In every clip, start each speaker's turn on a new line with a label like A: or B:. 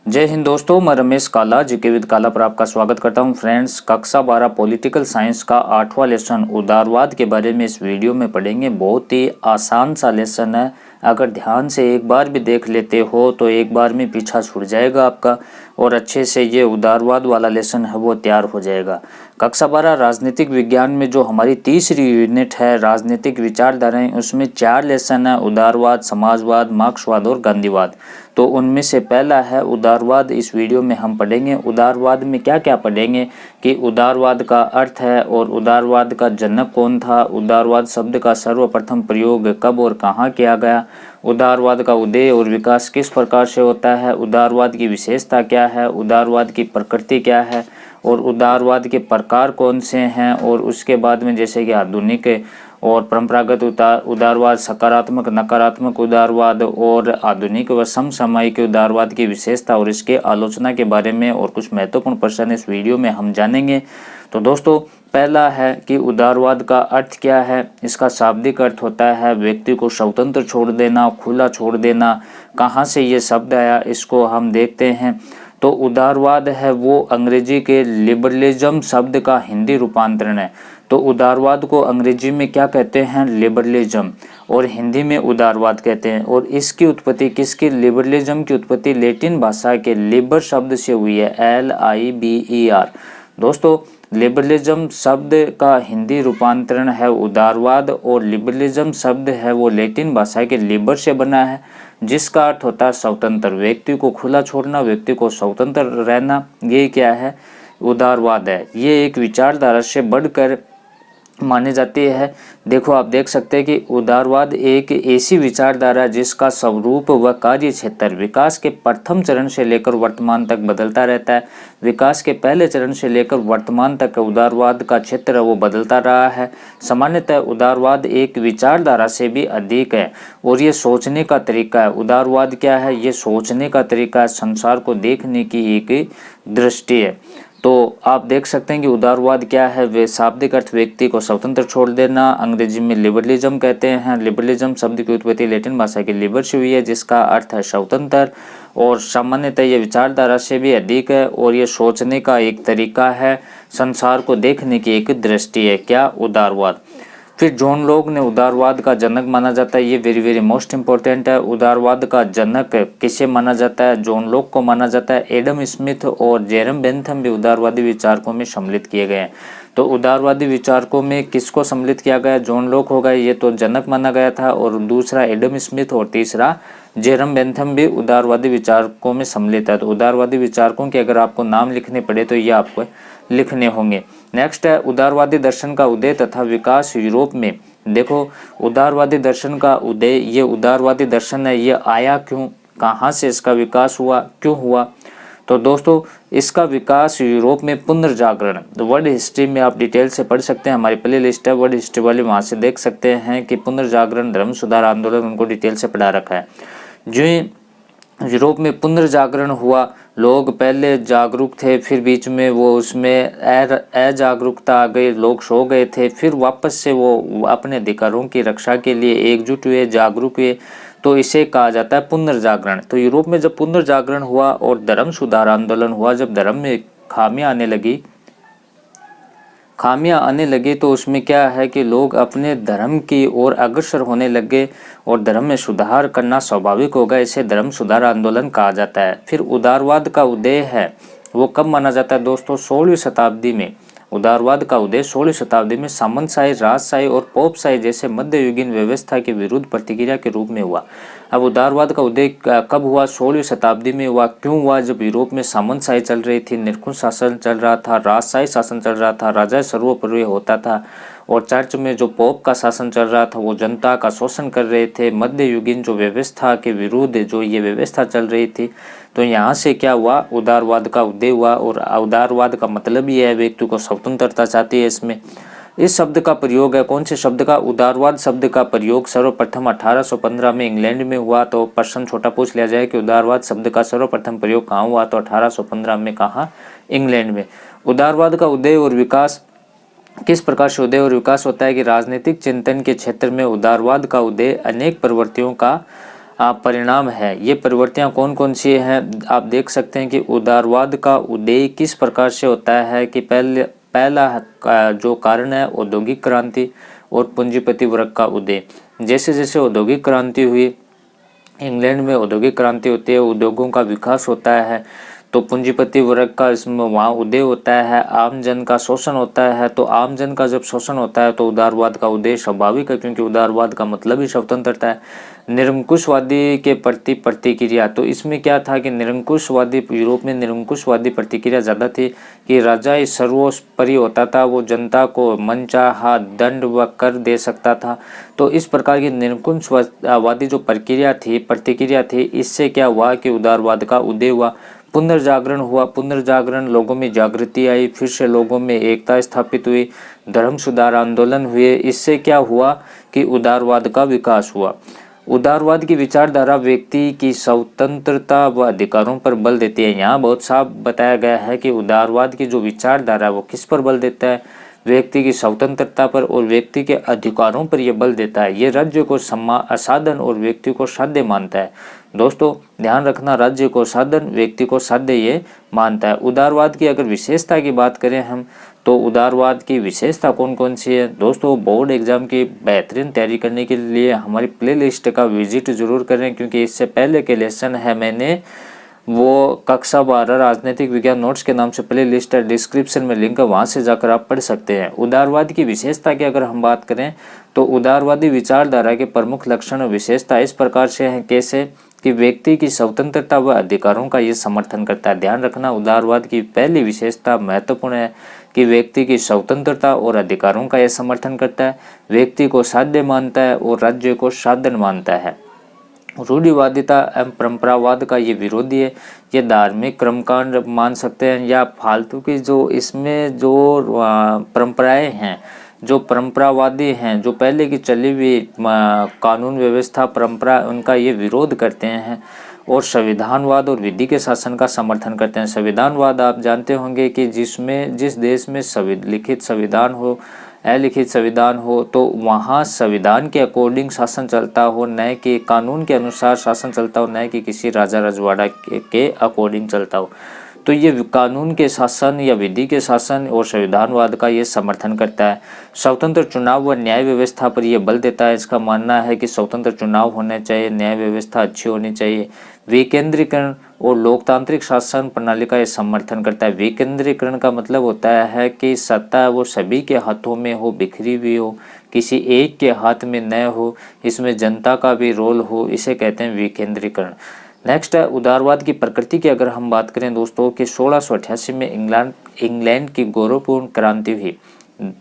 A: जय हिंद दोस्तों, मैं रमेश काला जीके विद काला पर आपका स्वागत करता हूं। फ्रेंड्स, कक्षा 12 पॉलिटिकल साइंस का 8वां लेसन उदारवाद के बारे में इस वीडियो में पढ़ेंगे। बहुत ही आसान सा लेसन है। अगर ध्यान से एक बार भी देख लेते हो तो एक बार में पीछा छूट जाएगा आपका और अच्छे से ये उदारवाद वाला लेसन है वो तैयार हो जाएगा। कक्षा 12 राजनीतिक विज्ञान में जो हमारी तीसरी यूनिट है राजनीतिक विचारधाराएं, उसमें 4 लेसन है, उदारवाद, समाजवाद, मार्क्सवाद और गांधीवाद। तो उनमें से पहला है उदारवाद। इस वीडियो में हम पढ़ेंगे उदारवाद में क्या क्या पढ़ेंगे कि उदारवाद का अर्थ है और उदारवाद का जनक कौन था, उदारवाद शब्द का सर्वप्रथम प्रयोग कब और कहाँ किया गया, उदारवाद का उदय और विकास किस प्रकार से होता है, उदारवाद की विशेषता क्या है, उदारवाद की प्रकृति क्या है और उदारवाद के प्रकार कौन से हैं। और उसके बाद में जैसे कि आधुनिक और परंपरागत उदारवाद, सकारात्मक नकारात्मक उदारवाद और आधुनिक व समसामयिक उदारवाद की विशेषता और इसके आलोचना के बारे में और कुछ महत्वपूर्ण प्रश्न इस वीडियो में हम जानेंगे। तो दोस्तों, पहला है कि उदारवाद का अर्थ क्या है। इसका शाब्दिक अर्थ होता है व्यक्ति को स्वतंत्र छोड़ देना, खुला छोड़ देना। कहाँ से ये शब्द आया इसको हम देखते हैं। तो उदारवाद है वो अंग्रेजी के लिबरलिज्म शब्द का हिंदी रूपांतरण है। तो उदारवाद को अंग्रेजी में क्या कहते हैं, लिबरलिज्म, और हिंदी में उदारवाद कहते हैं। और इसकी उत्पत्ति किसकी, लिबरलिज्म की उत्पत्ति लैटिन भाषा के लिबर शब्द से हुई है, LIBER। दोस्तों, लिबरलिज्म शब्द का हिंदी रूपांतरण है उदारवाद और लिबरलिज्म शब्द है वो लैटिन भाषा के लिबर से बना है, जिसका अर्थ होता है स्वतंत्र, व्यक्ति को खुला छोड़ना, व्यक्ति को स्वतंत्र रहना। ये क्या है, उदारवाद है। ये एक विचारधारा से बढ़कर मानी जाती है। देखो, आप देख सकते हैं कि उदारवाद एक ऐसी विचारधारा है जिसका स्वरूप व कार्य क्षेत्र विकास के प्रथम चरण से लेकर वर्तमान तक बदलता रहता है। विकास के पहले चरण से लेकर वर्तमान तक उदारवाद का क्षेत्र वो बदलता रहा है। सामान्यतः उदारवाद एक विचारधारा से भी अधिक है और ये सोचने का तरीका है। उदारवाद क्या है, ये सोचने का तरीका है, संसार को देखने की एक दृष्टि है। तो आप देख सकते हैं कि उदारवाद क्या है, वे शाब्दिक अर्थ व्यक्ति को स्वतंत्र छोड़ देना, अंग्रेजी में लिबरलिज्म कहते हैं। लिबरलिज्म शब्द की उत्पत्ति लैटिन भाषा की लिबर से हुई है, जिसका अर्थ है स्वतंत्र, और सामान्यतः ये विचारधारा से भी अधिक है और ये सोचने का एक तरीका है, संसार को देखने की एक दृष्टि है। क्या, उदारवाद। फिर जॉन लॉक ने उदारवाद का जनक माना जाता है। ये वेरी मोस्ट इम्पोर्टेंट है। उदारवाद का जनक किसे माना जाता है, जॉन लॉक को माना जाता है। एडम स्मिथ और जेरम बेंथम भी उदारवादी विचारकों में सम्मिलित किए गए हैं। तो उदारवादी विचारकों में किसको सम्मिलित किया गया, जॉन लॉक हो गए, ये तो जनक माना गया था, और दूसरा एडम स्मिथ और तीसरा जेरम बेंथम भी उदारवादी विचारकों में सम्मिलित है। तो उदारवादी विचारकों के अगर आपको नाम लिखने पड़े तो ये आपको लिखने होंगे। नेक्स्ट है उदारवादी दर्शन का उदय तथा विकास यूरोप में। देखो, उदारवादी दर्शन का उदय, ये उदारवादी दर्शन है, ये आया क्यों, कहाँ से इसका विकास हुआ, क्यों हुआ। तो दोस्तों, इसका विकास यूरोप में पुनर्जागरण, वर्ल्ड हिस्ट्री में आप डिटेल से पढ़ सकते हैं, हमारी प्ले लिस्ट है वर्ल्ड हिस्ट्री वाली, वहाँ से देख सकते हैं कि पुनर्जागरण, धर्म सुधार आंदोलन, उनको डिटेल से पढ़ा रखा है। जो यूरोप में पुनर्जागरण हुआ, लोग पहले जागरूक थे, फिर बीच में वो उसमें अजागरूकता आ गई, लोग सो गए थे, फिर वापस से वो अपने अधिकारों की रक्षा के लिए एकजुट हुए, जागरूक हुए, तो इसे कहा जाता है पुनर्जागरण। तो यूरोप में जब पुनर्जागरण हुआ और धर्म सुधार आंदोलन हुआ, जब धर्म में खामियां आने लगी तो उसमें क्या है कि लोग अपने धर्म की ओर अग्रसर होने लगे और धर्म में सुधार करना स्वाभाविक हो गया। इसे धर्म सुधार आंदोलन कहा जाता है। फिर उदारवाद का उदय है वो कब माना जाता है दोस्तों, 16वीं शताब्दी में। उदारवाद का उदय 16वीं शताब्दी में सामंतशाही, राजशाही और पोपशाही जैसे मध्ययुगीन व्यवस्था के विरुद्ध प्रतिक्रिया के रूप में हुआ। अब उदारवाद का उदय कब हुआ, 16वीं शताब्दी में हुआ। क्यों हुआ, जब यूरोप में सामंतशाही चल रही थी, निरंकुश शासन चल रहा था, राजशाही शासन चल रहा था, राजा सर्वोपरि होता था, और चर्च में जो पोप का शासन चल रहा था वो जनता का शोषण कर रहे थे। मध्ययुगीन जो व्यवस्था के विरुद्ध जो ये व्यवस्था चल रही थी, तो यहाँ से क्या हुआ, उदारवाद का उदय हुआ। और उदारवाद का मतलब ये है व्यक्ति को स्वतंत्रता चाहती है। इसमें इस शब्द का प्रयोग है, कौन से शब्द का, उदारवाद शब्द का प्रयोग सर्वप्रथम 1815 में इंग्लैंड में हुआ। तो प्रश्न छोटा पूछ लिया जाए कि उदारवाद शब्द का सर्वप्रथम प्रयोग कहाँ हुआ, तो 1815 में कहाँ, इंग्लैंड में। उदारवाद का उदय और विकास किस प्रकार से उदय और विकास होता है कि राजनीतिक चिंतन के क्षेत्र में उदारवाद का उदय अनेक प्रवृत्तियों का परिणाम है। ये प्रवृत्तियां कौन कौन सी हैं आप देख सकते हैं कि उदारवाद का उदय किस प्रकार से होता है कि पहला जो कारण है औद्योगिक क्रांति और पूंजीपति वर्ग का उदय। जैसे जैसे औद्योगिक क्रांति हुई, इंग्लैंड में औद्योगिक क्रांति होती है, उद्योगों का विकास होता है, तो पूंजीपति वर्ग का इसमें वहाँ उदय होता है, आम जन का शोषण होता है। तो आम जन का जब शोषण होता है तो उदारवाद का उदय स्वाभाविक है, क्योंकि उदारवाद का मतलब ही स्वतंत्रता है। निरंकुशवादी के प्रति प्रतिक्रिया, तो इसमें क्या था कि निरंकुशवादी, यूरोप में निरंकुशवादी प्रतिक्रिया ज़्यादा थी कि राजा सर्वोपरि होता था, वो जनता को मनचाहा दंड व कर दे सकता था। तो इस प्रकार की निरंकुशवादी जो प्रतिक्रिया थी, इससे क्या हुआ कि उदारवाद का उदय हुआ, पुनर्जागरण हुआ। पुनर्जागरण, लोगों में जागृति आई, फिर से लोगों में एकता स्थापित हुई, धर्म सुधार आंदोलन हुए। इससे क्या हुआ कि उदारवाद का विकास हुआ। उदारवाद की विचारधारा व्यक्ति की स्वतंत्रता व अधिकारों पर बल देती है। यहाँ बहुत साफ बताया गया है कि उदारवाद की जो विचारधारा है वो किस पर बल देता है, व्यक्ति की स्वतंत्रता पर और व्यक्ति के अधिकारों पर यह बल देता है। ये राज्य को साधन और व्यक्ति को साध्य मानता है। दोस्तों ध्यान रखना, राज्य को साधन, व्यक्ति को साध्य ये मानता है। उदारवाद की अगर विशेषता की बात करें हम, तो उदारवाद की विशेषता कौन कौन सी है। दोस्तों बोर्ड एग्जाम की बेहतरीन तैयारी करने के लिए हमारी प्लेलिस्ट का विजिट जरूर करें, क्योंकि इससे पहले के लेसन है मैंने वो कक्षा 12 राजनीतिक विज्ञान नोट्स के नाम से प्ले लिस्ट है, डिस्क्रिप्शन में लिंक है, वहाँ से जाकर आप पढ़ सकते हैं। उदारवाद की विशेषता की अगर हम बात करें तो उदारवादी विचारधारा के प्रमुख लक्षण और विशेषता इस प्रकार से हैं, कैसे कि व्यक्ति की स्वतंत्रता व अधिकारों का ये समर्थन करता है। ध्यान रखना, उदारवाद की पहली विशेषता महत्वपूर्ण है कि व्यक्ति की स्वतंत्रता और अधिकारों का यह समर्थन करता है, व्यक्ति को साध्य मानता है और राज्य को साधन मानता है। रूढ़िवादिता एवं परंपरावाद का ये विरोधी है। ये धार्मिक कर्मकांड मान सकते हैं या फालतू की जो इसमें जो परंपराएं हैं, जो परंपरावादी हैं, जो पहले की चली हुई कानून व्यवस्था परंपरा, उनका ये विरोध करते हैं और संविधानवाद और विधि के शासन का समर्थन करते हैं। संविधानवाद आप जानते होंगे कि जिस देश में लिखित संविधान हो, अलिखित संविधान हो, तो वहाँ संविधान के अकॉर्डिंग शासन चलता हो, न कि कानून के अनुसार शासन चलता हो, न कि किसी राजा रजवाड़ा के अकॉर्डिंग चलता हो। तो ये कानून के शासन या विधि के शासन और संविधानवाद का ये समर्थन करता है। स्वतंत्र चुनाव व न्याय व्यवस्था पर यह बल देता है। इसका मानना है कि स्वतंत्र चुनाव होने चाहिए, न्याय व्यवस्था अच्छी होनी चाहिए। विकेंद्रीकरण और लोकतांत्रिक शासन प्रणाली का यह समर्थन करता है। विकेंद्रीकरण का मतलब होता है कि सत्ता वो सभी के हाथों में हो, बिखरी हुई हो, किसी एक के हाथ में न हो, इसमें जनता का भी रोल हो, इसे कहते हैं विकेंद्रीकरण। नेक्स्ट है उदारवाद की प्रकृति की अगर हम बात करें दोस्तों कि 1688 में इंग्लैंड की गौरवपूर्ण क्रांति हुई।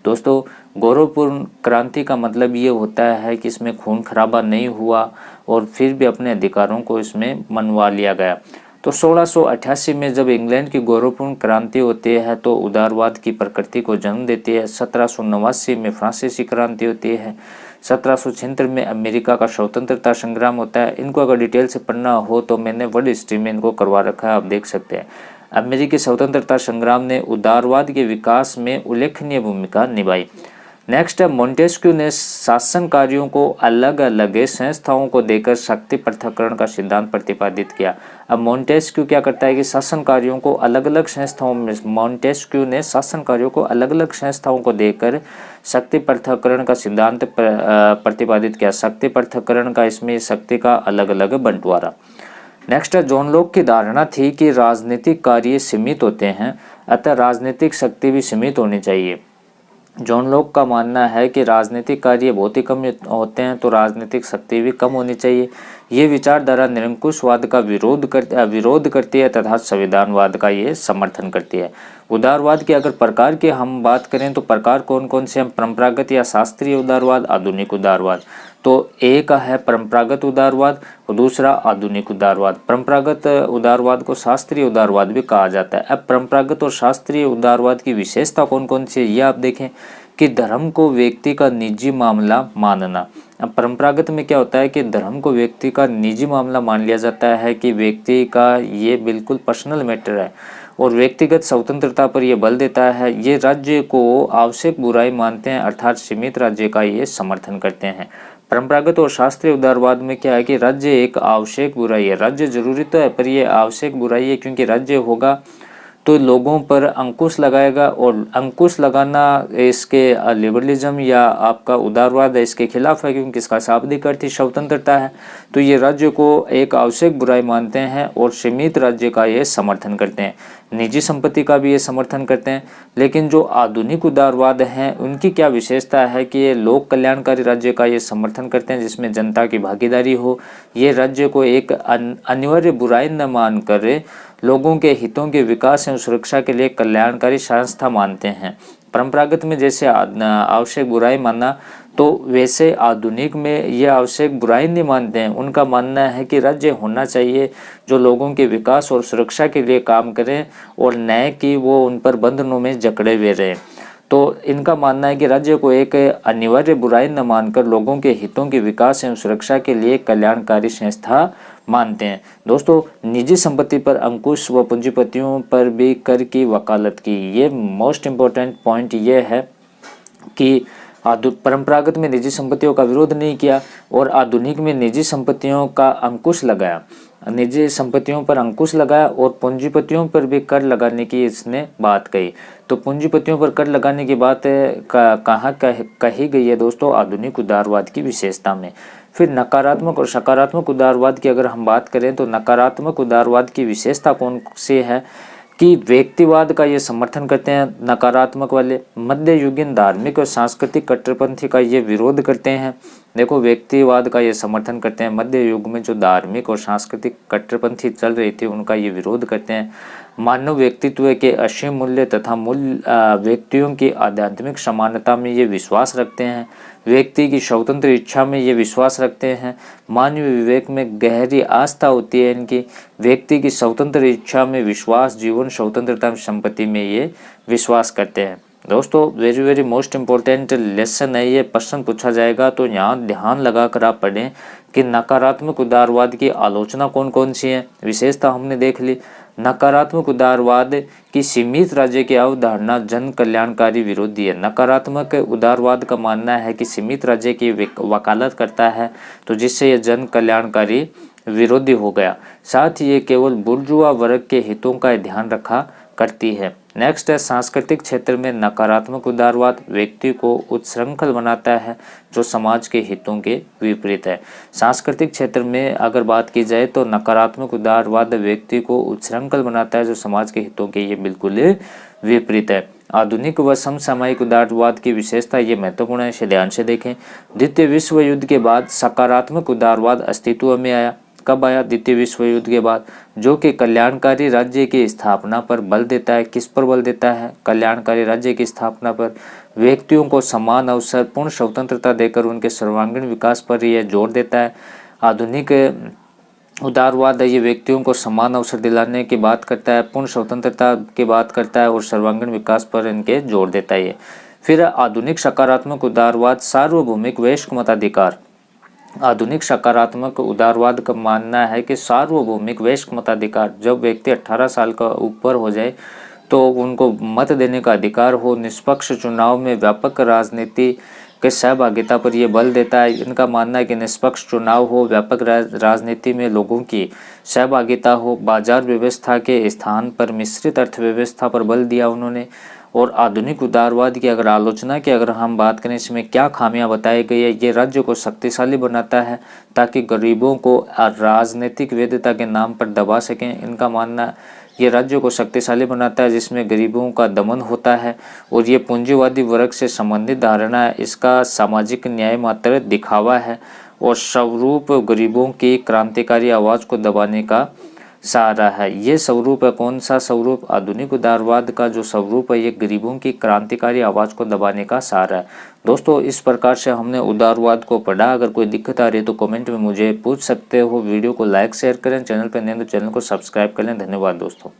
A: दोस्तों गौरवपूर्ण क्रांति का मतलब ये होता है कि इसमें खून खराबा नहीं हुआ और फिर भी अपने अधिकारों को इसमें मनवा लिया गया। तो 1688 में जब इंग्लैंड की गौरवपूर्ण क्रांति होती है तो उदारवाद की प्रकृति को जन्म देती है। 1789 में फ्रांसीसी क्रांति होती है। 1776 में अमेरिका का स्वतंत्रता संग्राम होता है। इनको अगर डिटेल से पढ़ना हो तो मैंने वर्ल्ड हिस्ट्री में इनको करवा रखा है, आप देख सकते हैं। अमेरिकी स्वतंत्रता संग्राम ने उदारवाद के विकास में उल्लेखनीय भूमिका निभाई। नेक्स्ट है मोंटेस्क्यू ने शासन कार्यों को अलग अलग संस्थाओं को देकर शक्ति पृथक्करण का सिद्धांत प्रतिपादित किया। अब मोंटेस्क्यू क्या करता है कि शासन कार्यों को अलग अलग संस्थाओं में, मोंटेस्क्यू ने शासन कार्यों को अलग अलग संस्थाओं को देकर शक्ति पृथक्करण का सिद्धांत प्रतिपादित किया। शक्ति पृथक्करण का इसमें शक्ति का अलग अलग बंटवारा। नेक्स्ट है जॉन लॉक की धारणा थी कि राजनीतिक कार्य सीमित होते हैं, अतः राजनीतिक शक्ति भी सीमित होनी चाहिए। जॉन लॉक का मानना है कि राजनीतिक कार्य बहुत ही कम होते हैं तो राजनीतिक शक्ति भी कम होनी चाहिए। ये विचारधारा निरंकुशवाद का विरोध करती है तथा संविधानवाद का ये समर्थन करती है। उदारवाद के अगर प्रकार की हम बात करें तो प्रकार कौन कौन से हैं, परंपरागत या शास्त्रीय उदारवाद, आधुनिक उदारवाद। तो एक है परंपरागत उदारवाद और दूसरा आधुनिक उदारवाद। परंपरागत उदारवाद को शास्त्रीय उदारवाद भी कहा जाता है। अब परंपरागत और शास्त्रीय उदारवाद की विशेषता कौन कौन सी है ये आप देखें कि धर्म को व्यक्ति का निजी मामला मानना। अब परंपरागत में क्या होता है कि धर्म को व्यक्ति का निजी मामला मान लिया जाता है कि व्यक्ति का ये बिल्कुल पर्सनल मैटर है और व्यक्तिगत स्वतंत्रता पर यह बल देता है। ये राज्य को आवश्यक बुराई मानते हैं अर्थात सीमित राज्य का ये समर्थन करते हैं। परंपरागत और शास्त्रीय उदारवाद में क्या है कि राज्य एक आवश्यक बुराई है। राज्य जरूरी तो है पर यह आवश्यक बुराई है, क्योंकि राज्य होगा तो लोगों पर अंकुश लगाएगा, और अंकुश लगाना इसके लिबरलिज्म या आपका उदारवाद है इसके खिलाफ है, क्योंकि इसका शाब्दिक अर्थ ही स्वतंत्रता है। तो ये राज्य को एक आवश्यक बुराई मानते हैं और सीमित राज्य का ये समर्थन करते हैं, निजी संपत्ति का भी ये समर्थन करते हैं। लेकिन जो आधुनिक उदारवाद हैं उनकी क्या विशेषता है कि ये लोक कल्याणकारी राज्य का ये समर्थन करते हैं जिसमें जनता की भागीदारी हो। ये राज्य को एक अनिवार्य बुराई न मानकर लोगों के हितों के विकास एवं सुरक्षा के लिए कल्याणकारी संस्था मानते हैं। परंपरागत में जैसे आवश्यक बुराई मानना, तो वैसे आधुनिक में ये आवश्यक बुराई नहीं मानते हैं। उनका मानना है कि राज्य होना चाहिए जो लोगों के विकास और सुरक्षा के लिए काम करें और न कि वो उन पर बंधनों में जकड़े हुए रहें। तो इनका मानना है कि राज्य को एक अनिवार्य बुराई न मानकर लोगों के हितों के विकास एवं सुरक्षा के लिए कल्याणकारी संस्था मानते हैं। दोस्तों, निजी संपत्ति पर अंकुश व पूंजीपतियों पर भी कर की वकालत की, ये मोस्ट इम्पोर्टेंट पॉइंट ये है कि परंपरागत में निजी संपत्तियों का विरोध नहीं किया और आधुनिक में निजी संपत्तियों का अंकुश लगाया, निजी संपत्तियों पर अंकुश लगाया और पूंजीपतियों पर भी कर लगाने की इसने बात कही। तो पूंजीपतियों पर कर लगाने की बात कहाँ कही गई है दोस्तों? आधुनिक उदारवाद की विशेषता में। फिर नकारात्मक और सकारात्मक उदारवाद की अगर हम बात करें तो नकारात्मक उदारवाद की विशेषता कौन सी है कि व्यक्तिवाद का ये समर्थन करते हैं नकारात्मक वाले। मध्ययुगीन धार्मिक और सांस्कृतिक कट्टरपंथी का ये विरोध करते हैं। देखो, व्यक्तिवाद का ये समर्थन करते हैं, मध्य युग में जो धार्मिक और सांस्कृतिक कट्टरपंथी चल रही थी उनका ये विरोध करते हैं। मानव व्यक्तित्व के असीम मूल्य तथा व्यक्तियों की आध्यात्मिक समानता में ये विश्वास रखते हैं। व्यक्ति की स्वतंत्र इच्छा में ये विश्वास रखते हैं। मानवीय विवेक में गहरी आस्था होती है इनकी। व्यक्ति की स्वतंत्र इच्छा में विश्वास, जीवन स्वतंत्रता संपत्ति में ये विश्वास करते हैं। दोस्तों, very very most important lesson है ये, प्रश्न पूछा जाएगा तो यहाँ ध्यान लगाकर आप पढ़ें कि नकारात्मक उदारवाद की आलोचना कौन कौन सी है। विशेषता हमने देख ली। नकारात्मक उदारवाद की सीमित राज्य की अवधारणा जन कल्याणकारी विरोधी है। नकारात्मक उदारवाद का मानना है कि सीमित राज्य की वकालत करता है, तो जिससे ये जन कल्याणकारी विरोधी हो गया। साथ ही ये केवल बुर्जुआ वर्ग के हितों का ध्यान रखा करती है। नेक्स्ट है सांस्कृतिक क्षेत्र में नकारात्मक उदारवाद व्यक्ति को उच्छृंखल बनाता है जो समाज के हितों के विपरीत है। सांस्कृतिक क्षेत्र में अगर बात की जाए तो नकारात्मक उदारवाद व्यक्ति को उच्छृंखल बनाता है जो समाज के हितों के ये बिल्कुल विपरीत है। आधुनिक व समसामयिक उदारवाद की विशेषता ये महत्वपूर्ण है, इसे ध्यान से देखें। द्वितीय विश्व युद्ध के बाद सकारात्मक उदारवाद अस्तित्व में आया। कब आया? द्वितीय विश्व युद्ध के बाद, जो कि कल्याणकारी राज्य की स्थापना पर बल देता है। किस पर बल देता है? कल्याणकारी राज्य की स्थापना पर। व्यक्तियों को समान अवसर, पूर्ण स्वतंत्रता देकर उनके सर्वांगीण विकास पर यह जोर देता है। आधुनिक उदारवाद है ये व्यक्तियों को समान अवसर दिलाने की बात करता है, पूर्ण स्वतंत्रता की बात करता है और सर्वांगीण विकास पर इनके जोर देता है। फिर आधुनिक सकारात्मक उदारवाद सार्वभौमिक वयस्क मताधिकार। आधुनिक सकारात्मक उदारवाद का मानना है कि सार्वभौमिक वयस्क मताधिकार, जब व्यक्ति 18 साल का ऊपर हो जाए तो उनको मत देने का अधिकार हो। निष्पक्ष चुनाव में व्यापक राजनीति के सहभागिता पर यह बल देता है। इनका मानना है कि निष्पक्ष चुनाव हो, व्यापक राजनीति में लोगों की सहभागिता हो। बाजार व्यवस्था के स्थान पर मिश्रित अर्थव्यवस्था पर बल दिया उन्होंने। और आधुनिक उदारवाद की अगर आलोचना की अगर हम बात करें, इसमें क्या खामियां बताई गई है? ये राज्य को शक्तिशाली बनाता है ताकि गरीबों को राजनीतिक वैधता के नाम पर दबा सकें। इनका मानना ये राज्य को शक्तिशाली बनाता है जिसमें गरीबों का दमन होता है और ये पूंजीवादी वर्ग से संबंधित धारणा है। इसका सामाजिक न्याय मात्र दिखावा है और स्वरूप गरीबों की क्रांतिकारी आवाज़ को दबाने का सहारा है। ये स्वरूप है, कौन सा स्वरूप? आधुनिक उदारवाद का जो स्वरूप है ये गरीबों की क्रांतिकारी आवाज़ को दबाने का सहारा है। दोस्तों, इस प्रकार से हमने उदारवाद को पढ़ा। अगर कोई दिक्कत आ रही है तो कमेंट में मुझे पूछ सकते हो। वीडियो को लाइक शेयर करें, चैनल पर नए तो चैनल को सब्सक्राइब कर लें। धन्यवाद दोस्तों।